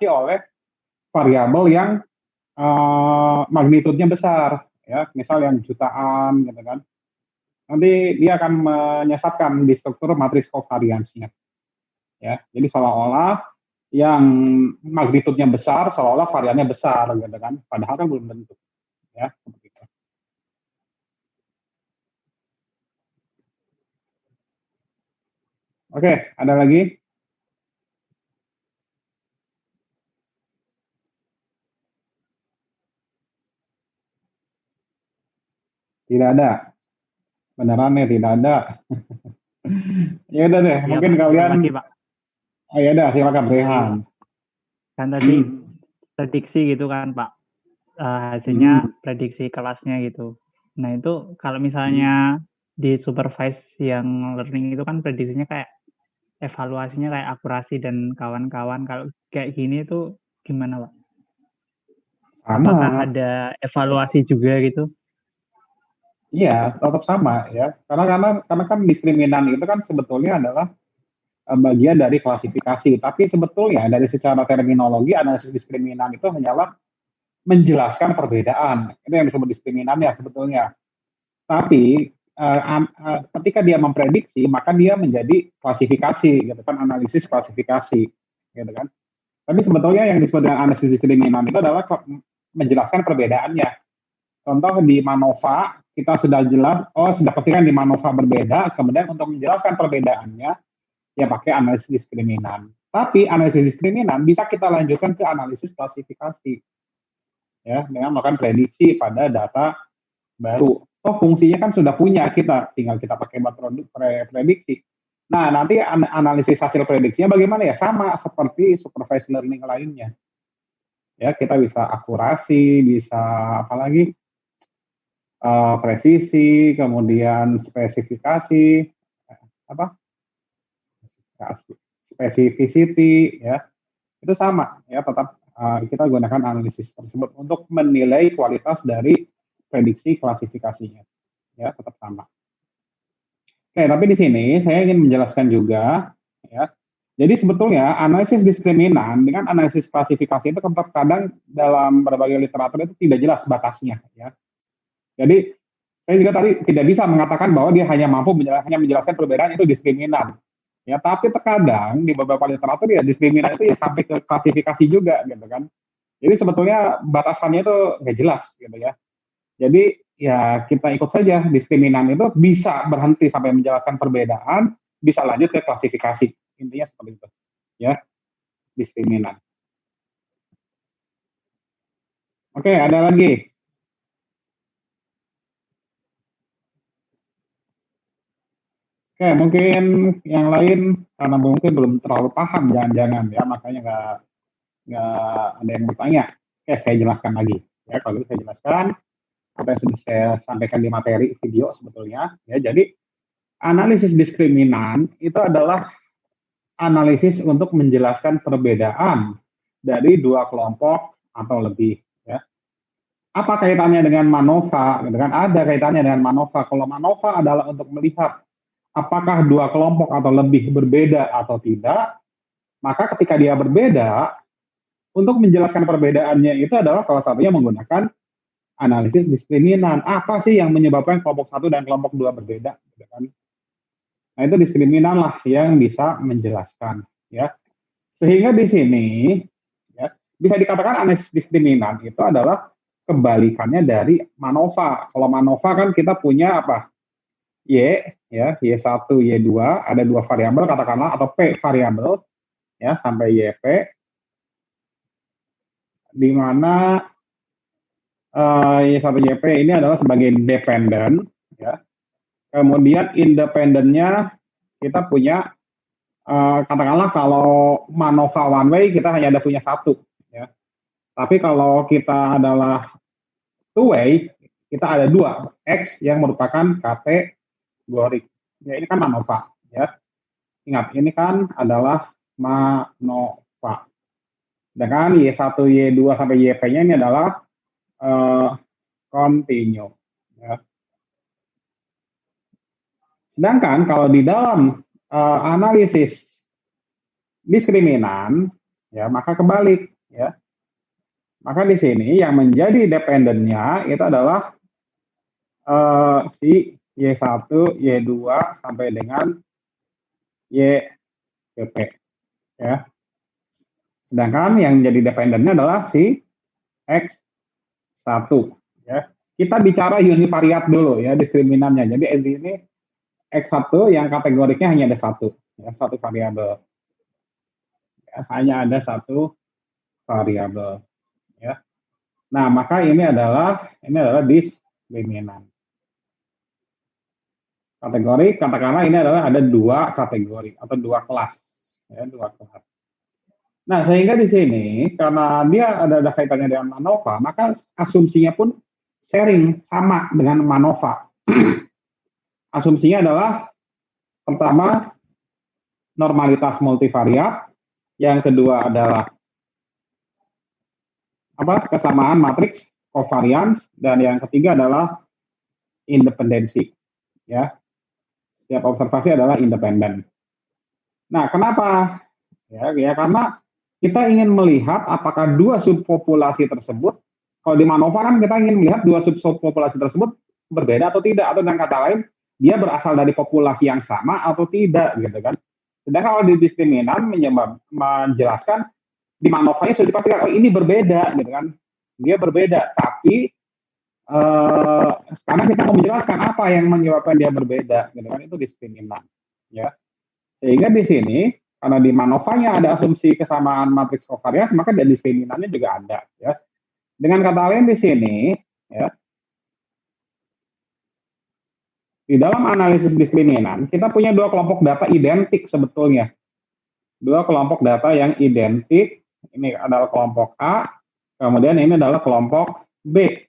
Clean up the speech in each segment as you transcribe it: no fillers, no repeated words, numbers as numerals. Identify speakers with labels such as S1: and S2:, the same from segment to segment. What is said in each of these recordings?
S1: oleh variabel yang magnitudenya besar, ya, misal yang jutaan, gitu kan. Nanti dia akan menyesatkan di struktur matriks covariance-nya, ya. Jadi seolah-olah yang magnitudenya besar, seolah-olah variannya besar, gitu kan. Padahal kan belum tentu, ya, seperti itu. Oke, ada lagi? Tidak ada. Beneran nih, tidak ada. Ya udah deh,
S2: Ya,
S1: mungkin
S2: Pak,
S1: kalian.
S2: lagi, Pak.
S1: Oh ya udah, silakan Rehan.
S2: Kan tadi prediksi gitu kan, Pak. Hasilnya prediksi kelasnya gitu. Nah, itu kalau misalnya di supervise yang learning itu kan prediksinya kayak evaluasinya kayak akurasi dan kawan-kawan. Kalau kayak gini itu gimana, Pak? Apakah
S1: Sama.
S2: ada evaluasi juga gitu?
S1: Iya, tetap sama ya. Karena kan diskriminan itu kan sebetulnya adalah bagian dari klasifikasi. Tapi sebetulnya dari secara terminologi analisis diskriminan itu hanyalah menjelaskan perbedaan. Itu yang disebut diskriminannya sebetulnya. Tapi ketika dia memprediksi, maka dia menjadi klasifikasi, gitu kan, analisis klasifikasi, gitu kan. Tapi sebetulnya yang disebut dengan analisis diskriminan itu adalah menjelaskan perbedaannya. Contoh di MANOVA, kita sudah jelas, sudah pastikan di MANOVA berbeda, kemudian untuk menjelaskan perbedaannya, ya pakai analisis diskriminan. Tapi analisis diskriminan bisa kita lanjutkan ke analisis klasifikasi, ya, dengan melakukan prediksi pada data baru. Fungsinya kan sudah punya kita, tinggal kita pakai buat prediksi. Nah, nanti analisis hasil prediksinya bagaimana ya? Sama seperti supervised learning lainnya. Ya, kita bisa akurasi, bisa apalagi presisi, kemudian spesifikasi, apa? Specificity, ya. Itu sama, ya, tetap kita gunakan analisis tersebut untuk menilai kualitas dari prediksi klasifikasinya, ya, tetap sama. Oke, tapi di sini saya ingin menjelaskan juga, ya. Jadi sebetulnya analisis diskriminan dengan analisis klasifikasi itu kadang dalam berbagai literatur itu tidak jelas batasnya, ya. Jadi saya juga tadi tidak bisa mengatakan bahwa dia hanya mampu hanya menjelaskan perbedaan itu diskriminan. Ya, tapi terkadang di beberapa literatur ya diskriminan itu ya sampai ke klasifikasi juga, gitu kan. Jadi sebetulnya batasannya itu nggak jelas, gitu ya. Jadi ya kita ikut saja, diskriminan itu bisa berhenti sampai menjelaskan perbedaan, bisa lanjut ke klasifikasi. Intinya seperti itu, ya, diskriminan. Oke, ada lagi? Oke, mungkin yang lain karena mungkin belum terlalu paham, jangan-jangan ya, makanya nggak ada yang bertanya. Oke, saya jelaskan lagi. Ya, kalau gitu saya jelaskan apa yang sudah saya sampaikan di materi video sebetulnya. Ya, jadi analisis diskriminan itu adalah analisis untuk menjelaskan perbedaan dari dua kelompok atau lebih. Ya. Apa kaitannya dengan MANOVA? Gitu kan? Ada kaitannya dengan MANOVA. Kalau MANOVA adalah untuk melihat apakah dua kelompok atau lebih berbeda atau tidak, maka ketika dia berbeda, untuk menjelaskan perbedaannya itu adalah salah satunya menggunakan analisis diskriminan. Apa sih yang menyebabkan kelompok satu dan kelompok dua berbeda? Gitu kan? Nah, itu diskriminan lah yang bisa menjelaskan, ya. Sehingga di sini, ya, bisa dikatakan analisis diskriminan itu adalah kebalikannya dari MANOVA. Kalau MANOVA kan kita punya apa? Y, ya, Y1, Y2, ada dua variabel katakanlah, atau P variabel, ya, sampai YP, di mana Y1, YP ini adalah sebagai dependent, ya. Kemudian independennya kita punya katakanlah kalau MANOVA one way kita hanya ada punya satu, ya. Tapi kalau kita adalah two way kita ada dua, X yang merupakan kategori. Ya, ini kan MANOVA, ya. Ingat, ini kan adalah MANOVA. Dengan Y1, Y2 sampai YP-nya ini adalah continue, ya. Sedangkan kalau di dalam analisis diskriminan, ya maka kebalik, ya. Maka di sini yang menjadi dependennya itu adalah si Y1, Y2 sampai dengan YPP, ya. Sedangkan yang jadi dependennya adalah si X1, ya. Kita bicara univariat dulu ya diskriminannya. Jadi di sini X1 yang kategoriknya hanya ada satu, ya, satu variabel. Ya, hanya ada satu variabel, ya. Nah, maka ini adalah diskriminan. Kategori, katakanlah ini adalah ada dua kategori atau dua kelas, ya, dua kelas. Nah, sehingga di sini karena dia ada kaitannya dengan MANOVA, maka asumsinya pun sharing sama dengan MANOVA. Asumsinya adalah pertama normalitas multivariat, yang kedua adalah kesamaan matriks covariance, dan yang ketiga adalah independensi, ya. Setiap observasi adalah independen. Nah, kenapa? Ya karena kita ingin melihat apakah dua subpopulasi tersebut, kalau di MANOVA kan kita ingin melihat dua subpopulasi tersebut berbeda atau tidak, atau dengan kata lain dia berasal dari populasi yang sama atau tidak, gitu kan. Sedangkan kalau di diskriminan menjelaskan di MANOVA-nya sudah dipastikan oh ini berbeda, gitu kan. Dia berbeda, tapi sekarang kita mau menjelaskan apa yang menyebabkan dia berbeda, gitu kan, itu diskriminan, ya. Sehingga di sini karena di MANOVA-nya ada asumsi kesamaan matriks covariance, maka di diskriminannya juga ada, ya. Dengan kata lain di sini, ya, di dalam analisis diskriminan kita punya dua kelompok data identik sebetulnya, dua kelompok data yang identik. Ini adalah kelompok A, kemudian ini adalah kelompok B.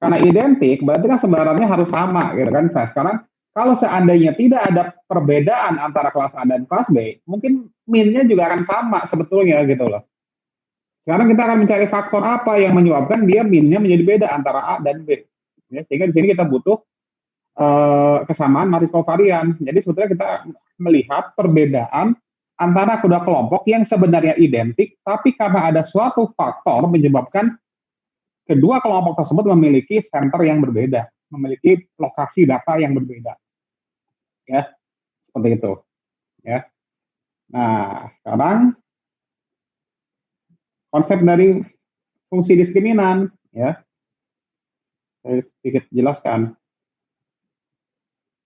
S1: Karena identik, berarti kan sebenarnya harus sama, gitu kan. Nah, sekarang kalau seandainya tidak ada perbedaan antara kelas A dan kelas B, mungkin min-nya juga akan sama sebetulnya, gitu loh. Sekarang kita akan mencari faktor apa yang menyebabkan dia min-nya menjadi beda antara A dan B. Ya, sehingga di sini kita butuh kesamaan matriks covariance. Jadi sebetulnya kita melihat perbedaan antara kedua kelompok yang sebenarnya identik, tapi karena ada suatu faktor menyebabkan kedua kelompok tersebut memiliki center yang berbeda, memiliki lokasi data yang berbeda, ya, seperti itu, ya. Nah, sekarang konsep dari fungsi diskriminan, ya, saya sedikit jelaskan.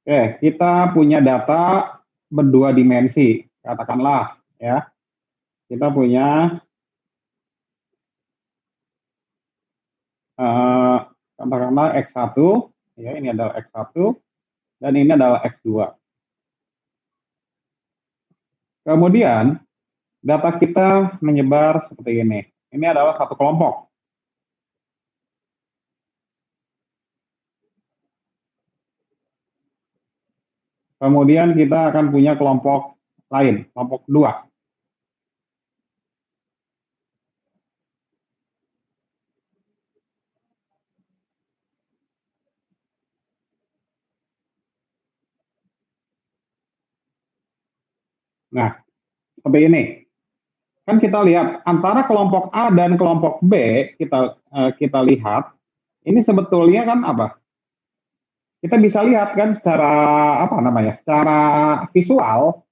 S1: Oke, kita punya data berdua dimensi, katakanlah, ya, kita punya katakanlah X1, ya, ini adalah X1, dan ini adalah X2. Kemudian, data kita menyebar seperti ini. Ini adalah satu kelompok. Kemudian kita akan punya kelompok lain, kelompok 2. Nah, seperti ini. Kan kita lihat antara kelompok A dan kelompok B, kita lihat ini sebetulnya kan apa? Kita bisa lihat kan secara secara visual,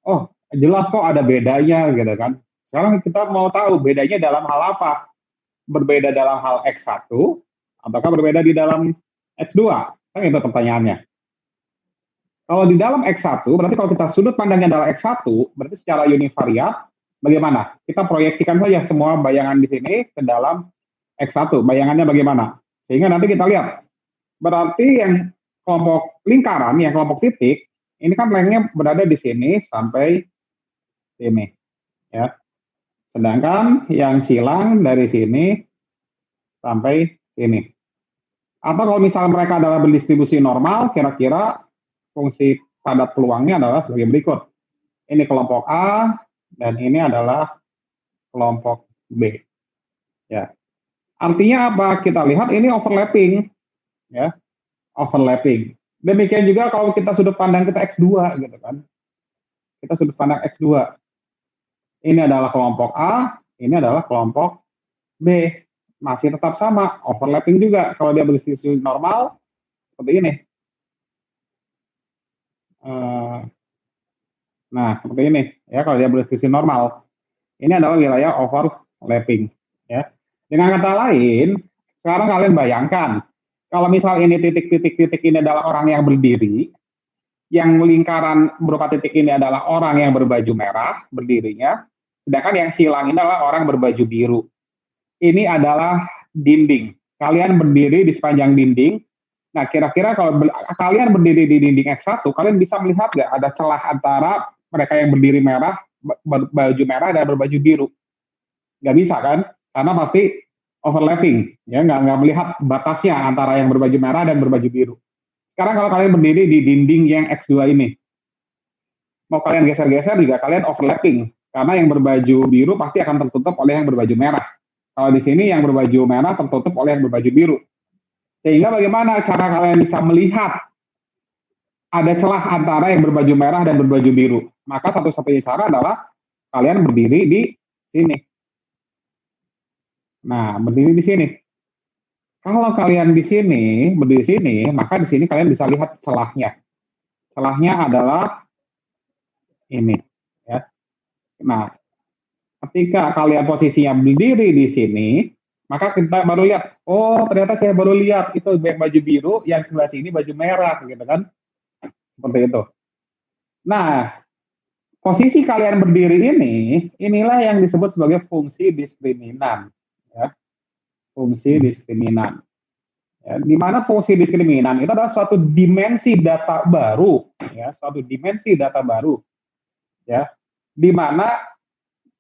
S1: oh jelas kok ada bedanya, gitu kan. Sekarang kita mau tahu bedanya dalam hal apa? Berbeda dalam hal X1 ataukah berbeda di dalam X2? Kan itu pertanyaannya. Kalau di dalam X1, berarti kalau kita sudut pandangnya adalah X1, berarti secara univariat, bagaimana? Kita proyeksikan saja semua bayangan di sini ke dalam X1, bayangannya bagaimana? Sehingga nanti kita lihat, berarti yang kelompok lingkaran, yang kelompok titik, ini kan lengthnya berada di sini sampai sini, ya. Sedangkan yang silang dari sini sampai sini. Atau kalau misalnya mereka adalah berdistribusi normal, kira-kira fungsi padat peluangnya adalah sebagai berikut. Ini kelompok A dan ini adalah kelompok B. Ya. Artinya apa? Kita lihat ini overlapping, ya, overlapping. Demikian juga kalau kita sudut pandang kita X2, gitu kan. Kita sudut pandang X2. Ini adalah kelompok A, ini adalah kelompok B. Masih tetap sama, overlapping juga. Kalau dia berdistribusi normal, seperti ini. Nah, seperti ini. Ya, kalau dia berdistribusi normal. Ini adalah wilayah overlapping. Ya. Dengan kata lain, sekarang kalian bayangkan, kalau misal ini titik-titik ini adalah orang yang berdiri, yang lingkaran berupa titik ini adalah orang yang berbaju merah berdirinya, sedangkan yang silang ini adalah orang berbaju biru. Ini adalah dinding. Kalian berdiri di sepanjang dinding. Nah, kira-kira kalau kalian berdiri di dinding X1, kalian bisa melihat nggak ada celah antara mereka yang berdiri merah, baju merah dan berbaju biru? Nggak bisa kan? Karena pasti overlapping, ya nggak melihat batasnya antara yang berbaju merah dan berbaju biru. Sekarang kalau kalian berdiri di dinding yang X2 ini, mau kalian geser-geser juga kalian overlapping, karena yang berbaju biru pasti akan tertutup oleh yang berbaju merah. Kalau di sini yang berbaju merah tertutup oleh yang berbaju biru. Sehingga bagaimana cara kalian bisa melihat ada celah antara yang berbaju merah dan berbaju biru? Maka satu-satunya cara adalah kalian berdiri di sini. Nah, berdiri di sini. Kalau kalian di sini, berdiri di sini, maka di sini kalian bisa lihat celahnya. Celahnya adalah ini, ya. Nah, ketika kalian posisinya berdiri di sini, maka kita baru lihat, oh ternyata saya baru lihat itu baju biru, yang sebelah sini baju merah, gitu kan? Seperti itu. Nah, posisi kalian berdiri ini, inilah yang disebut sebagai fungsi diskriminan, ya. Fungsi diskriminan. Ya, di mana fungsi diskriminan itu adalah suatu dimensi data baru, ya, suatu dimensi data baru, ya, di mana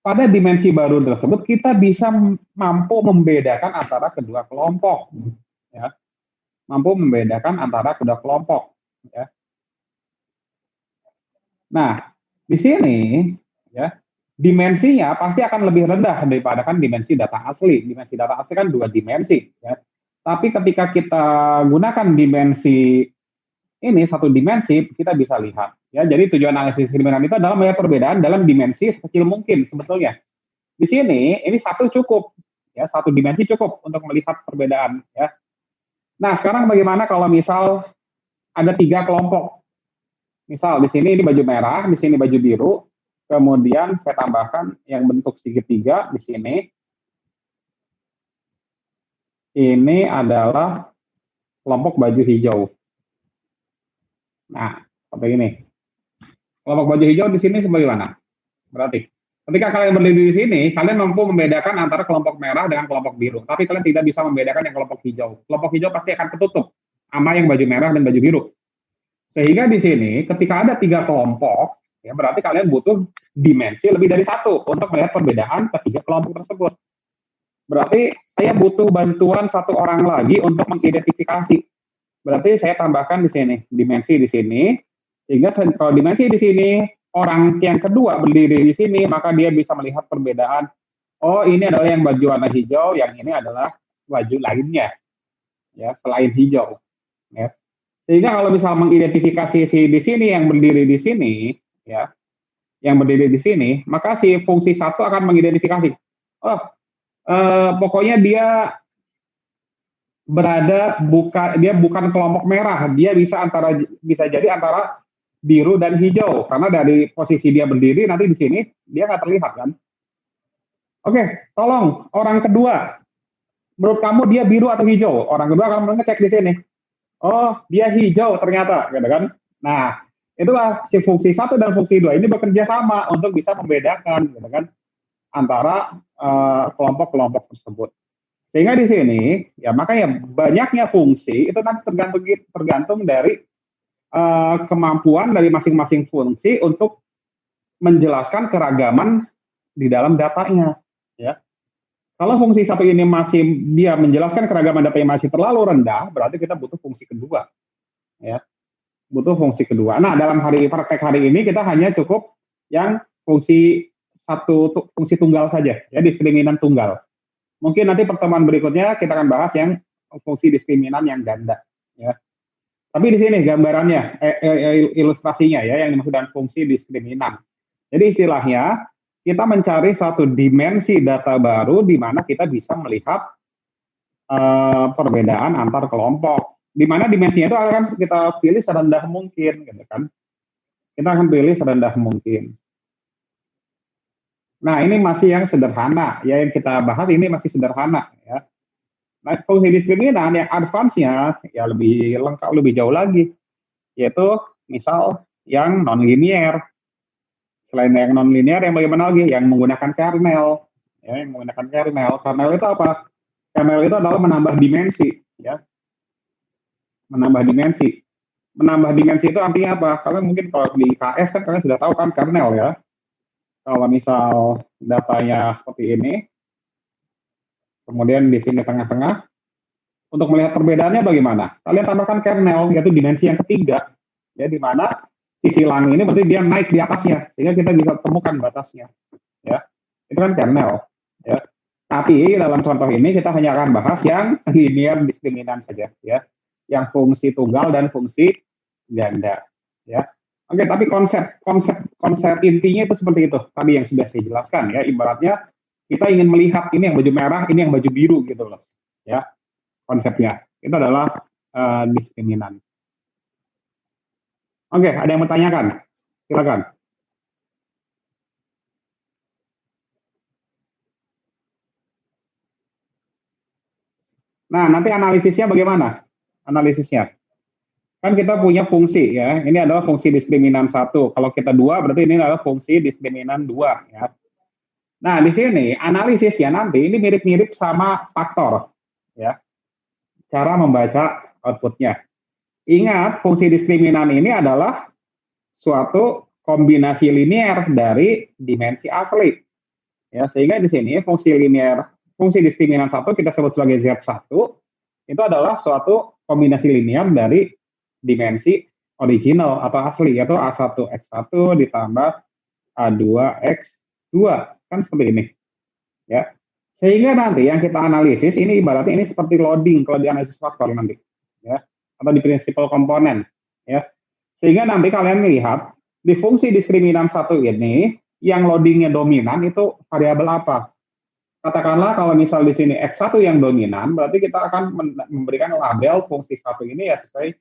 S1: pada dimensi baru tersebut kita bisa mampu membedakan antara kedua kelompok, ya, mampu membedakan antara kedua kelompok, ya. Nah, di sini, ya, dimensinya pasti akan lebih rendah daripada kan dimensi data asli. Dimensi data asli kan 2 dimensi, ya. Tapi ketika kita gunakan dimensi ini 1 dimensi, kita bisa lihat, ya. Jadi tujuan analisis diskriminan itu adalah melihat perbedaan dalam dimensi sekecil mungkin sebetulnya. Di sini ini 1 cukup, ya, 1 dimensi cukup untuk melihat perbedaan, ya. Nah, sekarang bagaimana kalau misal ada 3 kelompok? Misal di sini ini baju merah, di sini baju biru, kemudian saya tambahkan yang bentuk segitiga di sini. Ini adalah kelompok baju hijau. Nah, seperti ini. Kelompok baju hijau di sini sebagaimana? Berarti ketika kalian berdiri di sini, kalian mampu membedakan antara kelompok merah dengan kelompok biru. Tapi kalian tidak bisa membedakan yang kelompok hijau. Kelompok hijau pasti akan ketutup sama yang baju merah dan baju biru. Sehingga di sini ketika ada 3 kelompok, ya berarti kalian butuh dimensi lebih dari 1 untuk melihat perbedaan ketiga kelompok tersebut. Berarti saya butuh bantuan 1 orang lagi untuk mengidentifikasi. Berarti saya tambahkan di sini, dimensi di sini, sehingga kalau dimensi di sini, orang yang kedua berdiri di sini, maka dia bisa melihat perbedaan. Oh, ini adalah yang baju warna hijau, yang ini adalah baju lainnya, ya selain hijau. Ya. Sehingga kalau misal mengidentifikasi si di sini yang berdiri di sini, ya, yang berdiri di sini, maka si fungsi 1 akan mengidentifikasi. Oh, pokoknya dia dia bukan kelompok merah, dia bisa jadi antara biru dan hijau, karena dari posisi dia berdiri nanti di sini dia nggak terlihat kan. Oke, tolong orang kedua, menurut kamu dia biru atau hijau? Orang kedua akan mengecek di sini. Oh, dia hijau ternyata, gitu kan. Nah, itulah si fungsi 1 dan fungsi 2 ini bekerja sama untuk bisa membedakan, gitu kan, antara kelompok-kelompok tersebut. Sehingga di sini, ya makanya banyaknya fungsi itu nanti tergantung dari kemampuan dari masing-masing fungsi untuk menjelaskan keragaman di dalam datanya, ya. Kalau fungsi 1 ini masih dia menjelaskan keragaman datanya masih terlalu rendah, berarti kita butuh fungsi kedua, ya. Butuh fungsi kedua. Nah, dalam praktek hari ini kita hanya cukup yang fungsi fungsi tunggal saja, ya, diskriminan tunggal. Mungkin nanti pertemuan berikutnya kita akan bahas yang fungsi diskriminan yang ganda, ya. Tapi di sini gambarannya, ilustrasinya ya, yang dimaksud dengan fungsi diskriminan. Jadi istilahnya kita mencari satu dimensi data baru di mana kita bisa melihat perbedaan antar kelompok. Di mana dimensinya itu akan kita pilih serendah mungkin, gitu kan? Kita akan pilih serendah mungkin. Nah, ini masih yang sederhana, ya yang kita bahas ini masih sederhana, ya. Nah, fungsi diskriminan yang advance-nya ya lebih lengkap, lebih jauh lagi, yaitu misal yang non-linear. Selain yang non-linear, yang bagaimana lagi? Yang menggunakan kernel, ya, yang menggunakan kernel. Kernel itu apa? Kernel itu adalah menambah dimensi, ya, menambah dimensi. Menambah dimensi itu artinya apa? Kalian mungkin kalau di KS kan kalian sudah tahu kan kernel, ya. Kalau misal datanya seperti ini, kemudian di sini tengah-tengah, untuk melihat perbedaannya bagaimana? Kalian tambahkan kernel, yaitu dimensi yang ketiga, ya, di mana sisi lang ini berarti dia naik di atasnya, sehingga kita bisa temukan batasnya, ya. Itu kan kernel, ya. Tapi dalam contoh ini kita hanya akan bahas yang linear diskriminan saja, ya, yang fungsi tunggal dan fungsi ganda, ya. Oke, tapi konsep intinya itu seperti itu tadi yang sudah saya jelaskan, ya. Ibaratnya kita ingin melihat ini yang baju merah, ini yang baju biru gitu loh, ya. Konsepnya itu adalah diskriminan. Oke, ada yang mau tanyakan? Silakan. Nah, nanti analisisnya bagaimana? Analisisnya. Kan kita punya fungsi, ya. Ini adalah fungsi diskriminan 1. Kalau kita 2, berarti ini adalah fungsi diskriminan 2, ya. Nah, di sini analisisnya nanti ini mirip-mirip sama faktor, ya. Cara membaca outputnya. Ingat, fungsi diskriminan ini adalah suatu kombinasi linear dari dimensi asli. Ya, sehingga di sini fungsi linear, fungsi diskriminan 1 kita sebut sebagai Z1, itu adalah suatu kombinasi linear dari dimensi original atau asli, yaitu A1X1 ditambah A2X2, kan seperti ini, ya. Sehingga nanti yang kita analisis ini ibaratnya ini seperti loading kalau di analisis faktor nanti, ya, atau di prinsipal komponen, ya. Sehingga nanti kalian lihat di fungsi diskriminan 1 ini yang loadingnya dominan itu variabel apa? Katakanlah kalau misal di sini X1 yang dominan, berarti kita akan memberikan label fungsi 1 ini ya sesuai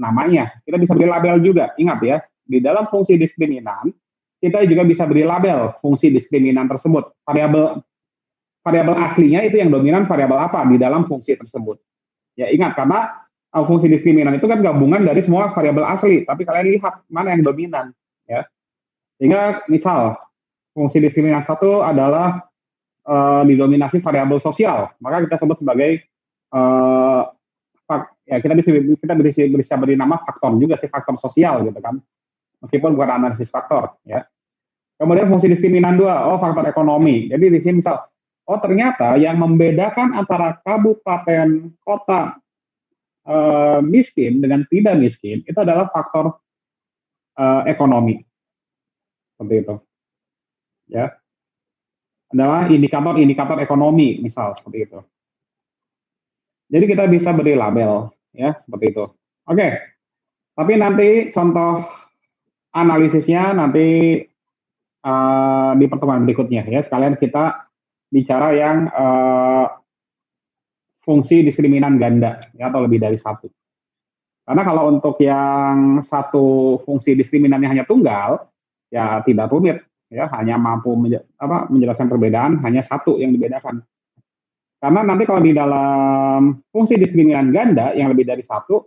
S1: namanya. Kita bisa beri label juga. Ingat ya, di dalam fungsi diskriminan, kita juga bisa beri label fungsi diskriminan tersebut. Variabel aslinya itu yang dominan variabel apa di dalam fungsi tersebut. Ya ingat, karena fungsi diskriminan itu kan gabungan dari semua variabel asli, tapi kalian lihat mana yang dominan. Ya. Sehingga misal fungsi diskriminan 1 adalah didominasi variabel sosial, maka kita sebut sebagai ya kita bisa beri nama faktor juga sih, faktor sosial gitu kan, meskipun bukan analisis faktor, ya. Kemudian fungsi diskriminan 2, oh faktor ekonomi. Jadi di sini misal, oh ternyata yang membedakan antara kabupaten kota miskin dengan tidak miskin itu adalah faktor ekonomi, seperti itu, ya. Adalah indikator ekonomi, misal seperti itu. Jadi kita bisa beri label, ya, seperti itu. Oke, tapi nanti contoh analisisnya nanti di pertemuan berikutnya, ya. Sekalian kita bicara yang fungsi diskriminan ganda, ya, atau lebih dari satu. Karena kalau untuk yang satu fungsi diskriminannya hanya tunggal, ya tidak rumit, ya, hanya mampu menjelaskan perbedaan, hanya satu yang dibedakan. Karena nanti kalau di dalam fungsi diskriminan ganda yang lebih dari satu,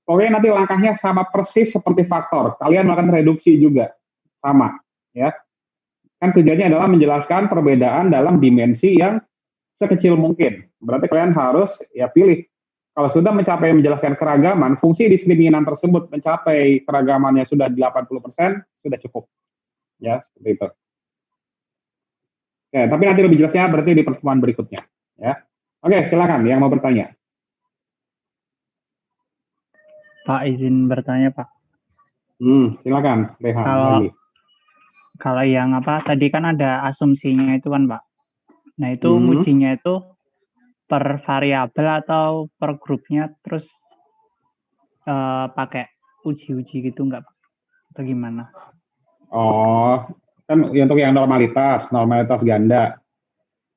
S1: pokoknya nanti langkahnya sama persis seperti faktor. Kalian melakukan reduksi juga, sama, ya. Kan tujuannya adalah menjelaskan perbedaan dalam dimensi yang sekecil mungkin. Berarti kalian harus ya pilih. Kalau sudah mencapai menjelaskan keragaman, fungsi diskriminan tersebut mencapai keragamannya sudah 80%, sudah cukup. Ya, seperti itu. Ya, tapi nanti lebih jelasnya berarti di pertemuan berikutnya. Ya. Oke, silakan yang mau bertanya.
S2: Pak, izin bertanya, Pak.
S1: Silakan, Rehan.
S2: Kalau yang apa tadi kan ada asumsinya itu kan, Pak. Nah, itu ngujinya itu per variabel atau per grupnya, terus pakai uji-uji gitu nggak, Pak? Atau gimana?
S1: Oh, Kan untuk yang normalitas ganda.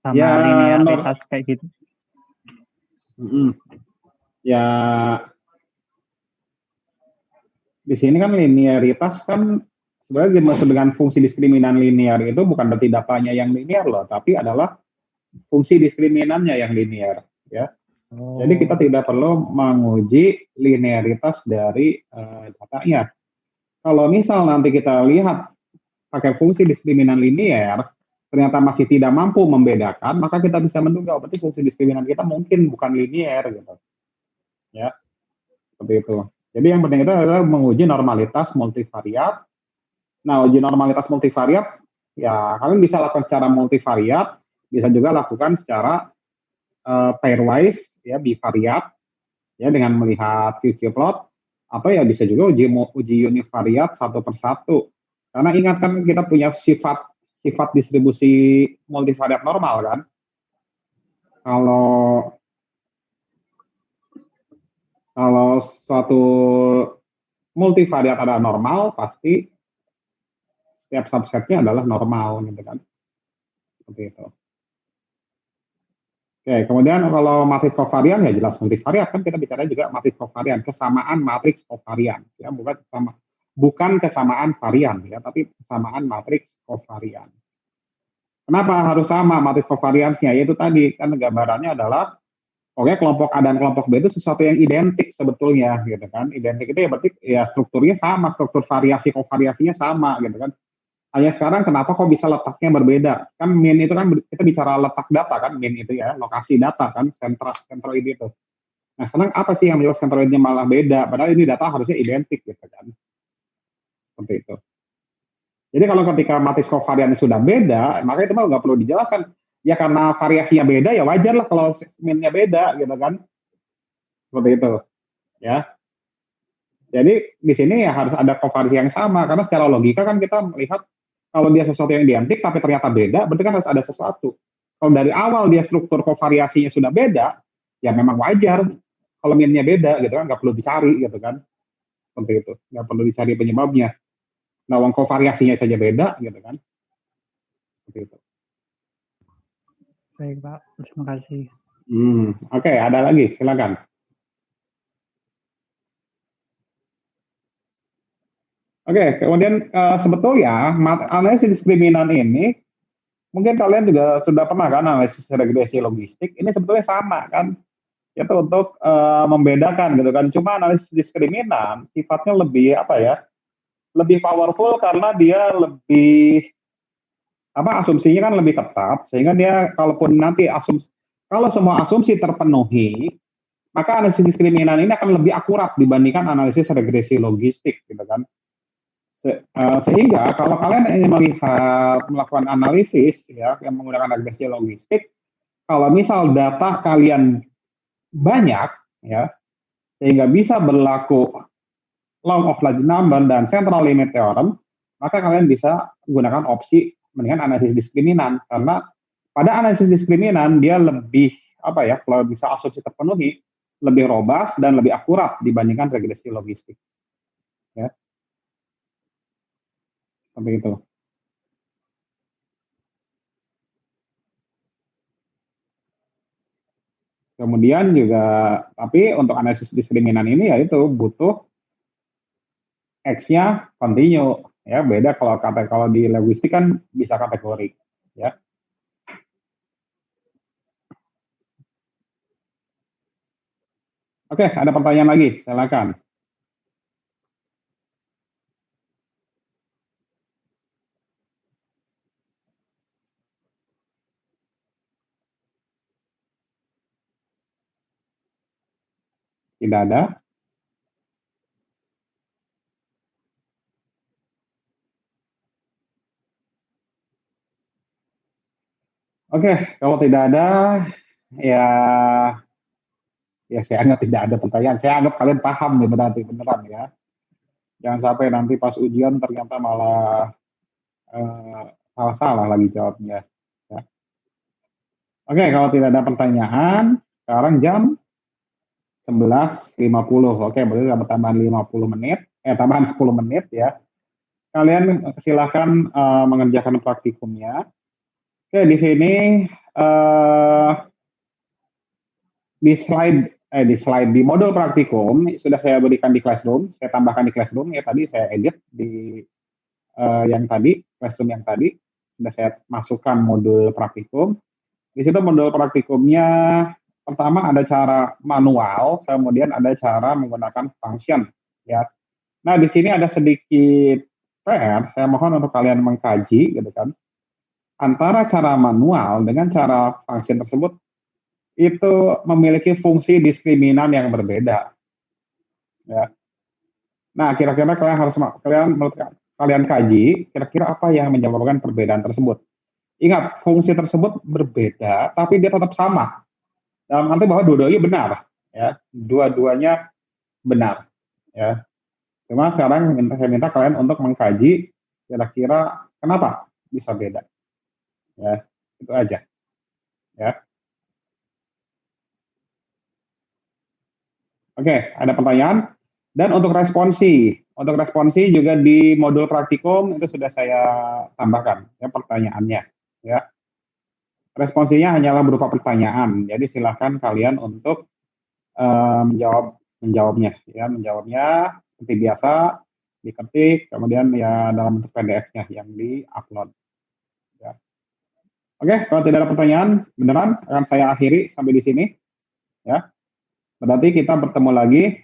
S2: Sama
S1: Ya,
S2: linearitas kayak gitu.
S1: Ya, di sini kan linearitas kan sebenarnya dimaksud dengan fungsi diskriminan linear itu bukan berarti datanya yang linear loh, tapi adalah fungsi diskriminannya yang linear, ya. Jadi kita tidak perlu menguji linearitas dari datanya. Kalau misal nanti kita lihat pakai fungsi diskriminan linear, ternyata masih tidak mampu membedakan, maka kita bisa menduga berarti fungsi diskriminan kita mungkin bukan linear gitu. Ya, seperti itu. Jadi yang penting itu adalah menguji normalitas multivariat. Nah, uji normalitas multivariat ya kalian bisa lakukan secara multivariat, bisa juga lakukan secara pairwise ya bivariat ya dengan melihat QQ plot, atau ya bisa juga uji univariat satu persatu. Karena ingat kan kita punya sifat distribusi multivariat normal kan. Kalau suatu multivariat adalah normal, pasti setiap subsetnya adalah normal gitu kan. Seperti itu. Oke, kemudian kalau matriks kovarian ya jelas multivariat kan kita bicara juga matriks kovarian, kesamaan matriks kovarian ya, bukan kesamaan varian ya, tapi kesamaan matriks kovarian. Kenapa harus sama matriks kovariansnya? Yaitu tadi kan gambarannya adalah pokoknya kelompok A dan kelompok B itu sesuatu yang identik sebetulnya gitu kan. Identik itu ya berarti ya strukturnya sama, struktur variasi kovariasinya sama gitu kan. Hanya sekarang kenapa kok bisa letaknya berbeda? Kan min itu kan kita bicara letak data kan, min itu ya, lokasi data kan, sentroid itu. Nah sekarang apa sih yang menjawab sentroidnya malah beda? Padahal ini data harusnya identik gitu kan. Seperti itu. Jadi kalau ketika matriks kovarian sudah beda, maka itu mah nggak perlu dijelaskan. Ya karena variasinya beda, ya wajar lah kalau minnya beda gitu kan. Seperti itu. Ya. Jadi di sini ya harus ada kovariasi yang sama, karena secara logika kan kita melihat kalau dia sesuatu yang identik tapi ternyata beda, berarti kan harus ada sesuatu. Kalau dari awal dia struktur kovariasinya sudah beda, ya memang wajar kalau minnya beda gitu kan, nggak perlu dicari gitu kan, seperti itu, nggak perlu dicari penyebabnya. Nah, uang kovariasinya saja beda gitu kan, seperti itu.
S2: Baik Pak, terima kasih.
S1: Oke, ada lagi, silakan. Oke, kemudian sebetulnya analisis diskriminan ini mungkin kalian juga sudah pernah kan analisis regresi logistik, ini sebetulnya sama kan, itu untuk membedakan gitu kan. Cuma analisis diskriminan sifatnya lebih apa ya, lebih powerful karena dia lebih asumsinya kan lebih ketat, sehingga dia kalaupun nanti kalau semua asumsi terpenuhi, maka analisis diskriminan ini akan lebih akurat dibandingkan analisis regresi logistik gitu kan. Sehingga kalau kalian ingin melakukan analisis ya yang menggunakan regresi logistik, kalau misal data kalian banyak ya sehingga bisa berlaku law of large number dan central limit theorem, maka kalian bisa gunakan opsi mendingan analisis diskriminan, karena pada analisis diskriminan dia lebih kalau bisa asumsi terpenuhi, lebih robust dan lebih akurat dibandingkan regresi logistik. Ya. Seperti itu. Kemudian juga, tapi untuk analisis diskriminan ini ya itu butuh X-nya continue, ya beda kalau di logistik kan bisa kategori, ya. Oke, ada pertanyaan lagi, silakan. Tidak ada. Oke, kalau tidak ada, ya saya anggap tidak ada pertanyaan. Saya anggap kalian paham nih berarti beneran ya. Jangan sampai nanti pas ujian ternyata malah salah-salah lagi jawabnya. Ya. Oke, kalau tidak ada pertanyaan, sekarang jam 11.50. Oke, berarti tambah tambahan 50 menit, tambahan 10 menit ya. kalian silahkan mengerjakan praktikumnya. Oke, di sini di modul praktikum sudah saya berikan di Classroom, saya tambahkan di Classroom ya, tadi saya edit di yang tadi Classroom yang tadi sudah saya masukkan modul praktikum. Di situ modul praktikumnya pertama ada cara manual, kemudian ada cara menggunakan function ya. Nah, di sini ada sedikit PR, saya mohon untuk kalian mengkaji gitu kan. Antara cara manual dengan cara function tersebut itu memiliki fungsi diskriminan yang berbeda. Ya. Nah, kira-kira kalian kaji, kira-kira apa yang menyebabkan perbedaan tersebut. Ingat, fungsi tersebut berbeda, tapi dia tetap sama. Dalam arti bahwa dua-duanya benar, ya, dua-duanya benar, ya. Cuma sekarang saya minta kalian untuk mengkaji, kira-kira kenapa bisa beda, ya, itu aja, ya. Oke, ada pertanyaan? Dan untuk responsi juga di modul praktikum itu sudah saya tambahkan, ya, pertanyaannya, ya. Responsinya hanyalah berupa pertanyaan, jadi silakan kalian untuk menjawabnya, ya, menjawabnya seperti biasa, diketik, kemudian ya dalam bentuk PDF-nya yang di-upload. Ya. Oke, kalau tidak ada pertanyaan, beneran akan saya akhiri sampai di sini, ya. Berarti kita bertemu lagi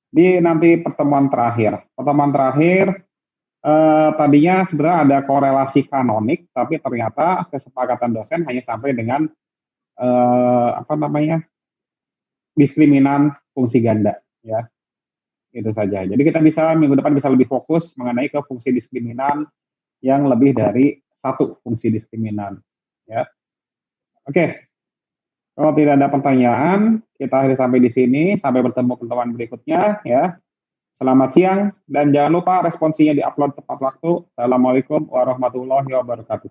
S1: di nanti pertemuan terakhir. Pertemuan terakhir tadinya sebenarnya ada korelasi kanonik, tapi ternyata kesepakatan dosen hanya sampai dengan diskriminan fungsi ganda, ya. Itu saja. Jadi kita bisa minggu depan bisa lebih fokus mengenai ke fungsi diskriminan yang lebih dari satu fungsi diskriminan, ya. Oke. Kalau tidak ada pertanyaan, kita akhiri sampai di sini. Sampai bertemu pertemuan berikutnya, ya. Selamat siang dan jangan lupa responsinya diupload tepat waktu. Assalamualaikum warahmatullahi wabarakatuh.